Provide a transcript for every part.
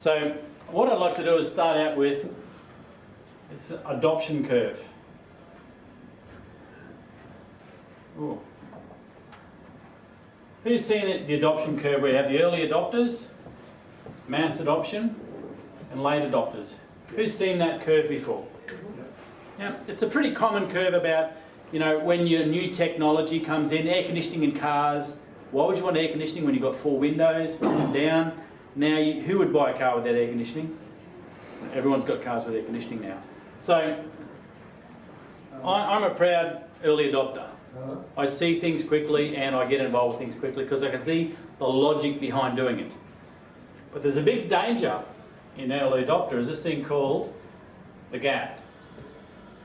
So what I'd like to do is start out with this adoption curve. Ooh. Who's seen it, the adoption curve where you have the early adopters, mass adoption, and late adopters? Who's seen that curve before? Yeah, it's a pretty common curve about, you know, when your new technology comes in, air conditioning in cars. Why would you want air conditioning when you've got 4 windows, down? Now, who would buy a car without air conditioning? Everyone's got cars with air conditioning now. So, I'm a proud early adopter. I see things quickly and I get involved with things quickly because I can see the logic behind doing it. But there's a big danger in early adopter, is this thing called the gap.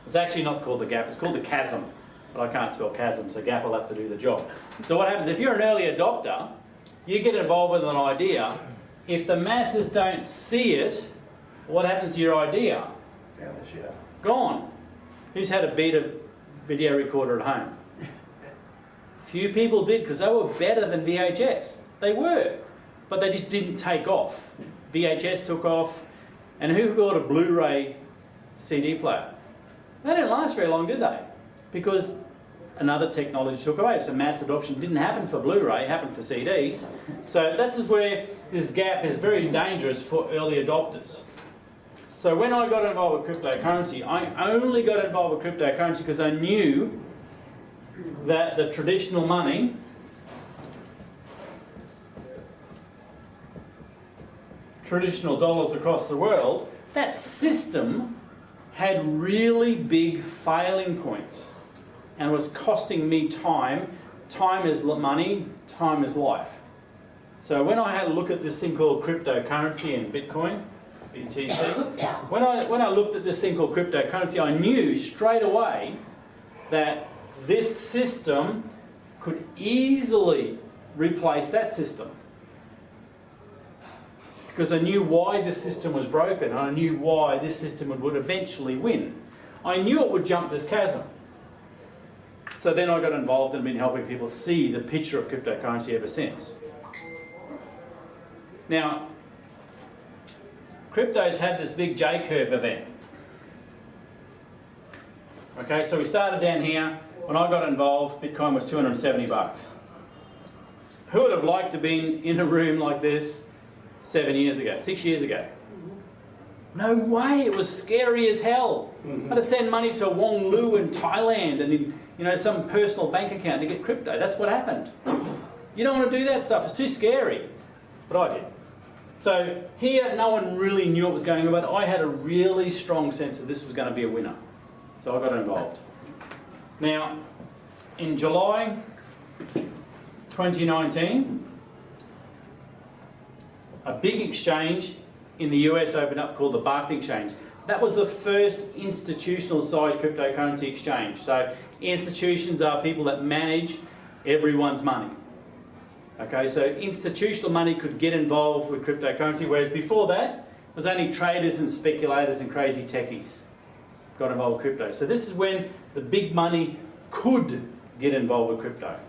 It's actually not called the gap, it's called the chasm. But I can't spell chasm, so gap will have to do the job. So what happens, if you're an early adopter, you get involved with an idea. If the masses don't see it, what happens to your idea? Down the shit. Gone. Who's had a beta video recorder at home? Few people did, because they were better than VHS. They were, but they just didn't take off. VHS took off, and who bought a Blu-ray CD player? They didn't last very long, did they? Because another technology took away. So mass adoption didn't happen for Blu-ray, it happened for CDs. So this is where this gap is very dangerous for early adopters. So when I got involved with cryptocurrency, I only got involved with cryptocurrency because I knew that the traditional money traditional dollars across the world, that system had really big failing points and was costing me time. Time is money, time is life. So when I had a look at this thing called cryptocurrency and Bitcoin, BTC, when I looked at this thing called cryptocurrency, I knew straight away that this system could easily replace that system. Because I knew why this system was broken, and I knew why this system would eventually win. I knew it would jump this chasm. So then I got involved and been helping people see the picture of cryptocurrency ever since. Now, crypto's had this big J-curve event. Okay, so we started down here. When I got involved, Bitcoin was 270 bucks. Who would have liked to have been in a room like this 7 years ago, 6 years ago? No way, it was scary as hell. I had to send money to Wong Lu in Thailand and in, you know, some personal bank account to get crypto. That's what happened. You don't want to do that stuff, it's too scary. But I did. So here, no one really knew what was going on, but I had a really strong sense that this was going to be a winner. So I got involved. Now, in July 2019, a big exchange in the US opened up called the Barclays Exchange. That was the first institutional-sized cryptocurrency exchange. So institutions are people that manage everyone's money. Okay, so institutional money could get involved with cryptocurrency, whereas before that, it was only traders and speculators and crazy techies got involved with crypto. So this is when the big money could get involved with crypto.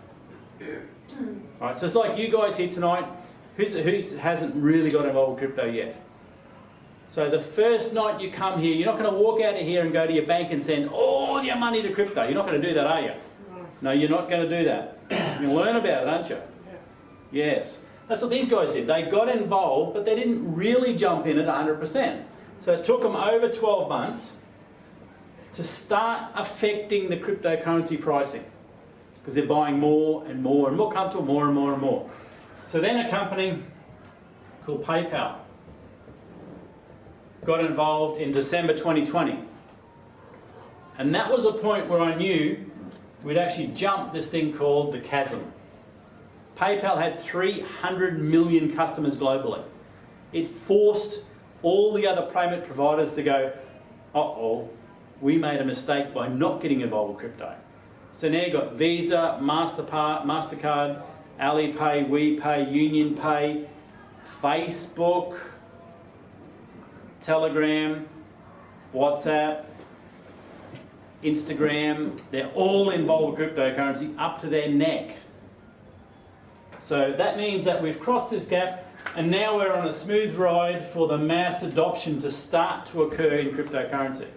All right, so it's like you guys here tonight. Who hasn't really got involved with crypto yet? So the first night you come here, you're not going to walk out of here and go to your bank and send all your money to crypto. You're not going to do that, are you? No, you're not going to do that. You learn about it, aren't you? Yes. That's what these guys did. They got involved, but they didn't really jump in at 100%. So it took them over 12 months to start affecting the cryptocurrency pricing, because they're buying more and more and more comfortable, more and more and more. So then a company called PayPal got involved in December 2020. And that was a point where I knew we'd actually jumped this thing called the chasm. PayPal had 300 million customers globally. It forced all the other payment providers to go, uh-oh, we made a mistake by not getting involved with crypto. So now you've got Visa, MasterCard, Alipay, WePay, UnionPay, Facebook, Telegram, WhatsApp, Instagram. They're all involved with cryptocurrency up to their neck. So that means that we've crossed this gap. And now we're on a smooth ride for the mass adoption to start to occur in cryptocurrency.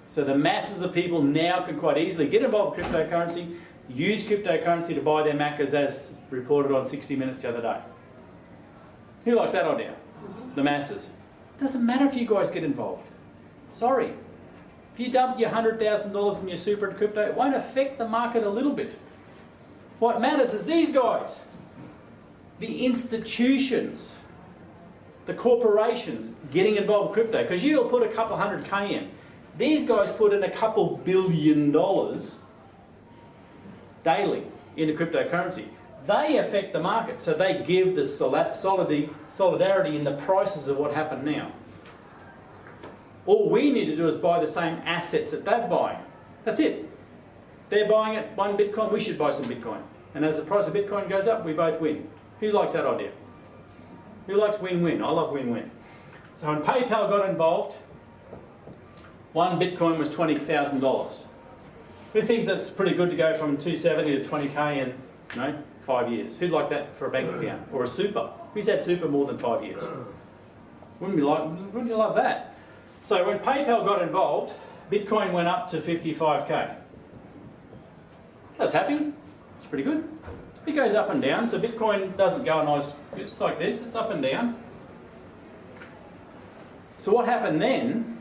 So the masses of people now can quite easily get involved with cryptocurrency, use cryptocurrency to buy their Maccas as reported on 60 Minutes the other day. Who likes that idea? The masses. Doesn't matter if you guys get involved. Sorry. If you dump your $100,000 in your super in crypto, it won't affect the market a little bit. What matters is these guys. The institutions, the corporations getting involved with crypto. Because you'll put a couple $100K in. These guys put in a couple $1 billion daily into cryptocurrency. They affect the market, so they give the solidarity in the prices of what happened now. All we need to do is buy the same assets that they're buying. That's it. They're buying it, 1 Bitcoin, we should buy some Bitcoin. And as the price of Bitcoin goes up, we both win. Who likes that idea? Who likes win-win? I love win-win. So when PayPal got involved, 1 Bitcoin was $20,000. Who thinks that's pretty good to go from 270 to 20K in 5 years? Who'd like that for a bank account? Or a super? Who's had super more than 5 years? Wouldn't you love that? So when PayPal got involved, Bitcoin went up to 55K. That's happy. It's pretty good. It goes up and down, so Bitcoin doesn't go nice. It's like this, it's up and down. So what happened then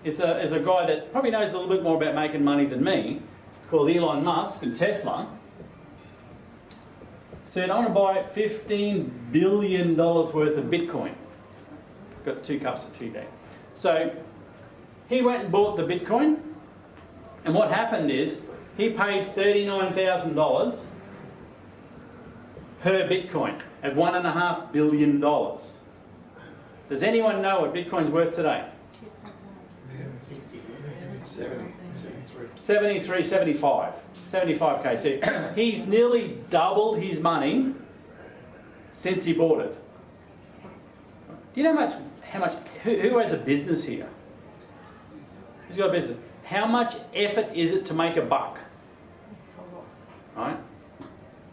is a guy that probably knows a little bit more about making money than me, called Elon Musk and Tesla, said, I want to buy $15 billion worth of Bitcoin. Got 2 cups of tea there. So he went and bought the Bitcoin, and what happened is he paid $39,000 per Bitcoin at $1.5 billion. Does anyone know what Bitcoin's worth today? 73, 75. 75K. So he's nearly doubled his money since he bought it. Do you know how much, who has a business here? Who's got a business? How much effort is it to make a buck? Right?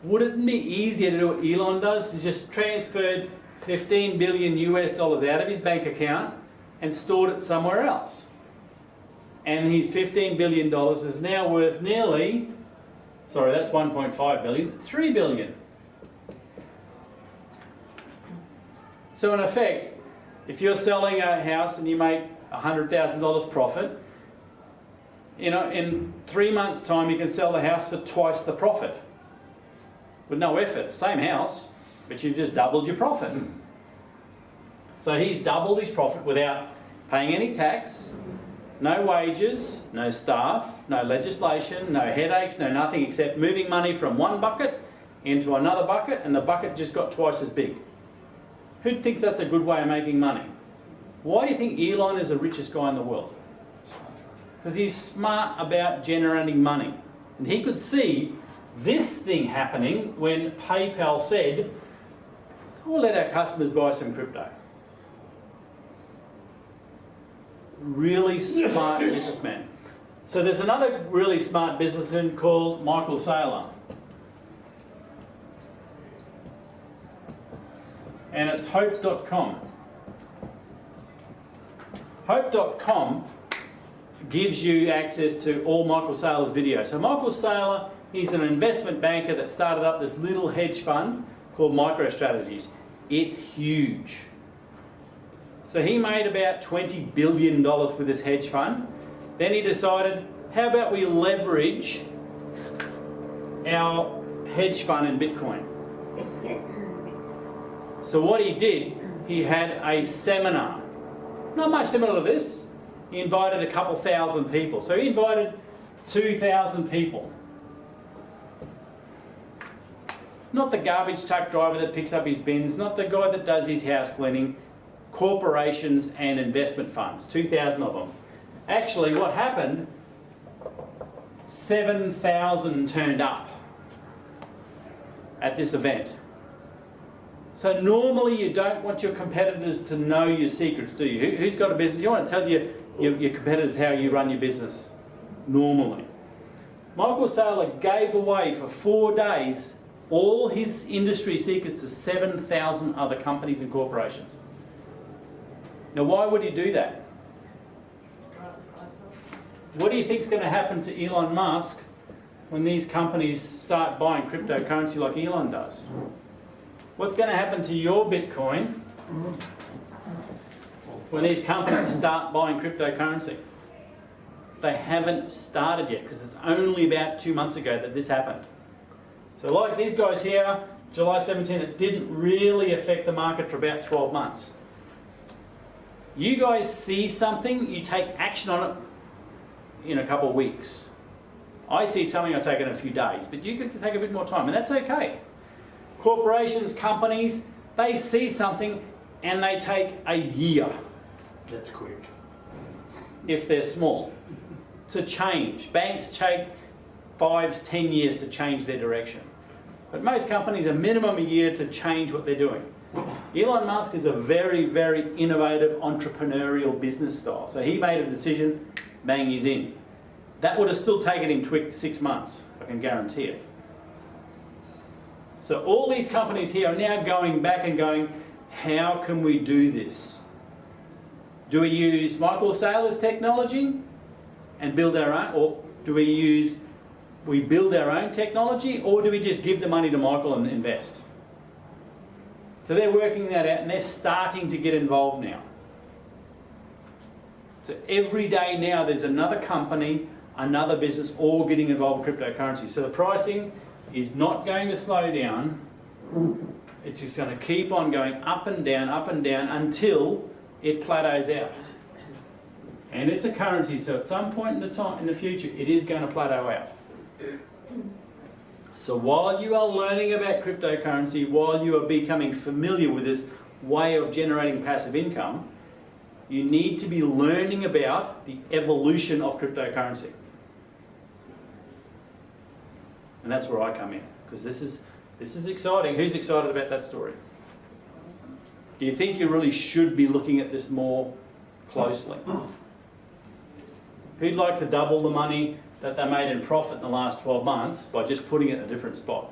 Wouldn't it be easier to do what Elon does? He just transferred $15 billion out of his bank account and stored it somewhere else. And his $15 billion is now worth nearly, sorry, that's 1.5 billion, $3 billion. So in effect, if you're selling a house and you make $100,000 profit, in 3 months' time you can sell the house for twice the profit. With no effort, same house, but you've just doubled your profit. So he's doubled his profit without paying any tax, no wages, no staff, no legislation, no headaches, no nothing except moving money from one bucket into another bucket, and the bucket just got twice as big. Who thinks that's a good way of making money? Why do you think Elon is the richest guy in the world? Because he's smart about generating money. And he could see this thing happening when PayPal said, we'll let our customers buy some crypto. Really smart businessman. So there's another really smart businessman called Michael Saylor. And it's hope.com. Hope.com gives you access to all Michael Saylor's videos. So Michael Saylor, he's an investment banker that started up this little hedge fund called MicroStrategies. It's huge. So he made about $20 billion with this hedge fund. Then he decided, how about we leverage our hedge fund in Bitcoin? So what he did, he had a seminar. Not much similar to this. He invited a couple thousand people. So he invited 2,000 people. Not the garbage truck driver that picks up his bins, not the guy that does his house cleaning, corporations and investment funds, 2,000 of them. Actually, what happened, 7,000 turned up at this event. So normally you don't want your competitors to know your secrets, do you? Who's got a business? You want to tell your competitors how you run your business, normally. Michael Saylor gave away for 4 days all his industry secrets to 7,000 other companies and corporations. Now, why would he do that? What do you think is going to happen to Elon Musk when these companies start buying cryptocurrency like Elon does? What's going to happen to your Bitcoin when these companies start buying cryptocurrency? They haven't started yet because it's only about 2 months ago that this happened. So like these guys here, July 17, it didn't really affect the market for about 12 months. You guys see something, you take action on it in a couple of weeks. I see something, I take it in a few days, but you could take a bit more time, and that's okay. Corporations, companies, they see something and they take a year. That's quick. If they're small, to change. Banks take 5, 10 years to change their direction. But most companies, a minimum a year to change what they're doing. Elon Musk is a very, very innovative entrepreneurial business style. So he made a decision, bang, he's in. That would have still taken him 6 months, I can guarantee it. So all these companies here are now going back and going, how can we do this? Do we use Michael Saylor's technology and build our own, or do we build our own technology, or do we just give the money to Michael and invest? So they're working that out and they're starting to get involved now. So every day now there's another company, another business all getting involved with cryptocurrency. So the pricing is not going to slow down. It's just going to keep on going up and down until it plateaus out. And it's a currency, so at some point in the future, it is going to plateau out. So while you are learning about cryptocurrency, while you are becoming familiar with this way of generating passive income, you need to be learning about the evolution of cryptocurrency. And that's where I come in, because this is exciting. Who's excited about that story? Do you think you really should be looking at this more closely? Who'd like to double the money that they made in profit in the last 12 months by just putting it in a different spot?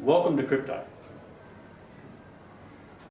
Welcome to crypto.